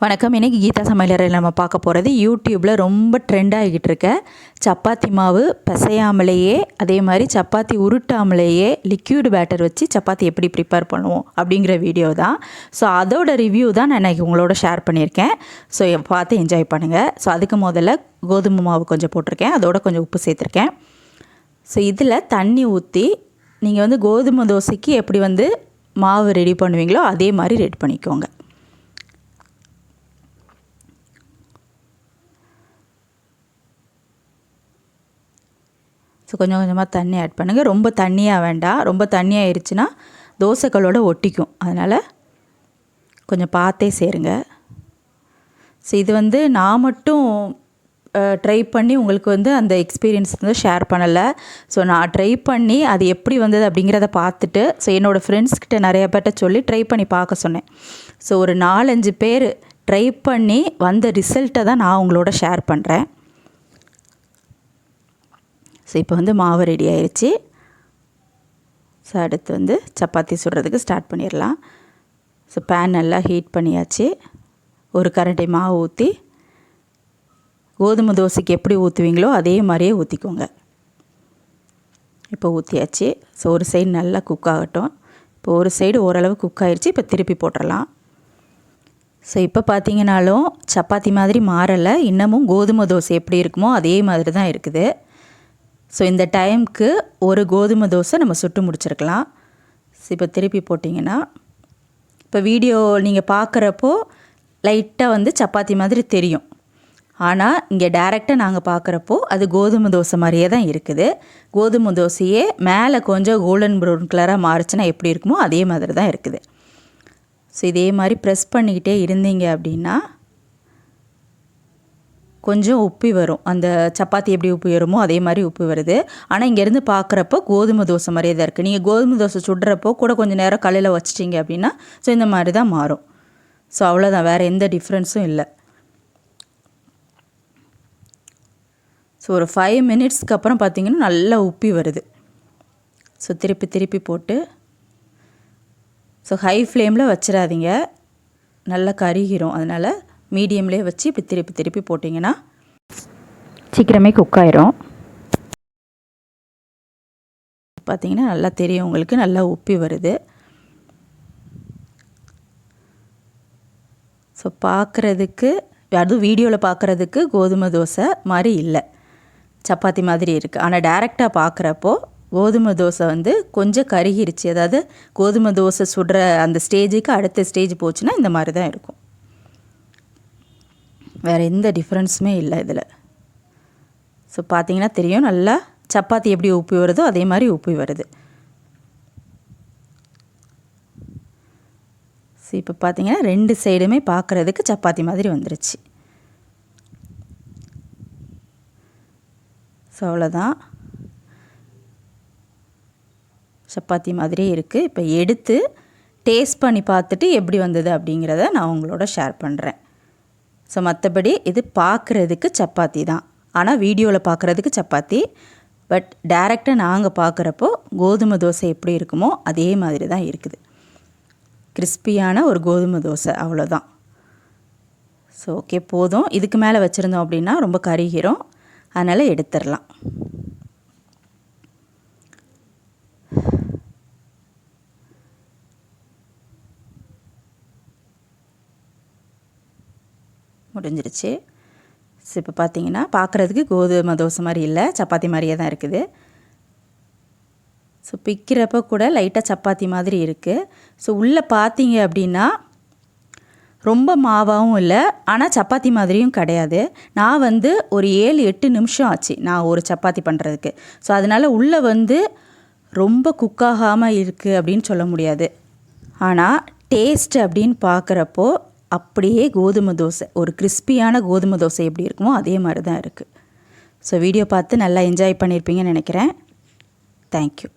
வணக்கம். இன்றைக்கி கீதா சமையலறையில் நம்ம பார்க்க போகிறது யூடியூப்பில் ரொம்ப ட்ரெண்ட் ஆகிக்கிட்டு இருக்க சப்பாத்தி மாவு பிசையாமலேயே அதே மாதிரி சப்பாத்தி உருட்டாமலேயே லிக்யூடு பேட்டர் வச்சு சப்பாத்தி எப்படி ப்ரிப்பேர் பண்ணுவோம் அப்படிங்கிற வீடியோ தான். ஸோ அதோட ரிவ்யூ தான் நான் இன்றைக்கி உங்களோட ஷேர் பண்ணியிருக்கேன். ஸோ பார்த்து என்ஜாய் பண்ணுங்கள். ஸோ அதுக்கு முதல்ல கோதுமை மாவு கொஞ்சம் போட்டிருக்கேன், அதோட கொஞ்சம் உப்பு சேர்த்துருக்கேன். ஸோ இதில் தண்ணி ஊற்றி நீங்கள் கோதுமை தோசைக்கு எப்படி மாவு ரெடி பண்ணுவீங்களோ அதே மாதிரி ரெடி பண்ணிக்கோங்க. ஸோ கொஞ்சம் கொஞ்சமாக தண்ணி ஆட் பண்ணுங்கள். ரொம்ப தண்ணியாக வேண்டாம், ரொம்ப தண்ணியாகிடுச்சுன்னா தோசைக்கல்லோட ஒட்டிக்கும். அதனால் கொஞ்சம் பார்த்தே சேருங்க. ஸோ இது நான் மட்டும் ட்ரை பண்ணி உங்களுக்கு அந்த எக்ஸ்பீரியன்ஸ் ஷேர் பண்ணலை. ஸோ நான் ட்ரை பண்ணி அது எப்படி வந்தது அப்படிங்கிறத பார்த்துட்டு ஸோ என்னோடய ஃப்ரெண்ட்ஸ்கிட்ட நிறைய பேர்ட்ட சொல்லி ட்ரை பண்ணி பார்க்க சொன்னேன். ஸோ ஒரு 4-5 பேர் ட்ரை பண்ணி வந்த ரிசல்ட்டை தான் நான் உங்களோட ஷேர் பண்ணுறேன். ஸோ இப்போ மாவு ரெடி ஆயிடுச்சு. ஸோ அடுத்து சப்பாத்தி சுடுறதுக்கு ஸ்டார்ட் பண்ணிடலாம். ஸோ பேன் நல்லா ஹீட் பண்ணியாச்சு. ஒரு கரண்டி மாவு ஊற்றி கோதுமை தோசைக்கு எப்படி ஊற்றுவீங்களோ அதே மாதிரியே ஊற்றிக்கோங்க. இப்போ ஊற்றியாச்சு. ஸோ ஒரு சைடு நல்லா குக் ஆகட்டும். இப்போ ஒரு சைடு ஓரளவு குக் ஆகிடுச்சு. இப்போ திருப்பி போட்டுடலாம். ஸோ இப்போ பார்த்தீங்கன்னாலும் சப்பாத்தி மாதிரி மாறலை, இன்னமும் கோதுமை தோசை எப்படி இருக்குமோ அதே மாதிரி தான் இருக்குது. ஸோ இந்த டைமுக்கு ஒரு கோதுமை தோசை நம்ம சுட்டு முடிச்சிருக்கலாம். ஸோ இப்போ திருப்பி போட்டிங்கன்னா இப்போ வீடியோ நீங்கள் பார்க்குறப்போ லைட்டாக சப்பாத்தி மாதிரி தெரியும். ஆனால் இங்கே டைரெக்டாக நாங்கள் பார்க்குறப்போ அது கோதுமை தோசை மாதிரியே தான் இருக்குது. கோதுமை தோசையே மேலே கொஞ்சம் கோல்டன் ப்ரௌன் கலராக மாறிச்சுன்னா எப்படி இருக்குமோ அதே மாதிரி தான் இருக்குது. ஸோ இதே மாதிரி ப்ரெஸ் பண்ணிக்கிட்டே இருந்தீங்க அப்படின்னா கொஞ்சம் உப்பி வரும். அந்த சப்பாத்தி எப்படி உப்பி வருமோ அதே மாதிரி உப்பி வருது. ஆனால் இங்கேருந்து பார்க்குறப்போ கோதுமை தோசை மாதிரியே தான் இருக்குது. நீங்கள் கோதுமை தோசை சுடுறப்போ கூட கொஞ்சம் நேரம் கல்லில் வச்சிட்டிங்க அப்படின்னா ஸோ இந்த மாதிரி தான் மாறும். ஸோ அவ்வளோதான், வேறு எந்த டிஃப்ரென்ஸும் இல்லை. ஸோ ஒரு 5 மினிட்ஸ்க்கு அப்புறம் பார்த்திங்கன்னா நல்லா உப்பி வருது. ஸோ திருப்பி திருப்பி போட்டு ஸோ ஹை ஃப்ளேமில் வச்சிடாதீங்க, நல்லா கருகிரும். அதனால் மீடியம்லேயே வச்சு இப்படி திருப்பி திருப்பி போட்டிங்கன்னா சீக்கிரமே குக் ஆயிரும். பார்த்திங்கன்னா நல்லா தெரியும் உங்களுக்கு, நல்லா உப்பி வருது. ஸோ பார்க்குறதுக்கு அதுவும் வீடியோவில் பார்க்குறதுக்கு கோதுமை தோசை மாதிரி இல்லை, சப்பாத்தி மாதிரி இருக்குது. ஆனால் டைரெக்டாக பார்க்குறப்போ கோதுமை தோசை கொஞ்சம் கருகிருச்சு. அதாவது கோதுமை தோசை சுடுற அந்த ஸ்டேஜுக்கு அடுத்த ஸ்டேஜ் போச்சுன்னா இந்த மாதிரி தான் இருக்கும். வேறு எந்த டிஃப்ரென்ஸுமே இல்லை இதில். ஸோ பார்த்திங்கன்னா தெரியும் நல்லா சப்பாத்தி எப்படி உப்பி வருதோ அதே மாதிரி உப்பி வருது. ஸோ இப்போ பார்த்திங்கன்னா 2 சைடுமே பார்க்குறதுக்கு சப்பாத்தி மாதிரி வந்துருச்சு. ஸோ அவ்வளோதான், சப்பாத்தி மாதிரியே இருக்குது. இப்போ எடுத்து டேஸ்ட் பண்ணி பார்த்துட்டு எப்படி வந்தது அப்படிங்கிறத நான் உங்களோட ஷேர் பண்ணுறேன். ஸோ மற்றபடி இது பார்க்குறதுக்கு சப்பாத்தி தான், ஆனால் வீடியோவில் பார்க்குறதுக்கு சப்பாத்தி. பட் டைரெக்டாக நாங்கள் பார்க்குறப்போ கோதுமை தோசை எப்படி இருக்குமோ அதே மாதிரி தான் இருக்குது. கிறிஸ்பியான ஒரு கோதுமை தோசை, அவ்வளோதான். ஸோ ஓகே, போதும். இதுக்கு மேலே வச்சுருந்தோம் அப்படின்னா ரொம்ப கருகிரும், அதனால் எடுத்துடலாம். முடிஞ்சிருச்சு. ஸோ இப்போ பார்த்தீங்கன்னா பார்க்குறதுக்கு கோதுமை தோசை மாதிரி இல்லை, சப்பாத்தி மாதிரியே தான் இருக்குது. ஸோ பிக்கிறப்ப கூட லைட்டாக சப்பாத்தி மாதிரி இருக்குது. ஸோ உள்ளே பார்த்தீங்க அப்படின்னா ரொம்ப மாவாகவும் இல்லை, ஆனால் சப்பாத்தி மாதிரியும் கிடையாது. நான் ஒரு 7-8 நிமிஷம் ஆச்சு நான் ஒரு சப்பாத்தி பண்ணுறதுக்கு. ஸோ அதனால் உள்ளே ரொம்ப குக்காகாமல் இருக்குது அப்படின்னு சொல்ல முடியாது. ஆனால் டேஸ்ட் அப்படின்னு பார்க்குறப்போ அப்படியே கோதுமை தோசை, ஒரு கிறிஸ்பியான கோதுமை தோசை எப்படி இருக்குமோ அதே மாதிரி தான் இருக்குது. ஸோ வீடியோ பார்த்து நல்லா என்ஜாய் பண்ணியிருப்பீங்கன்னு நினைக்கிறேன். தேங்க்யூ.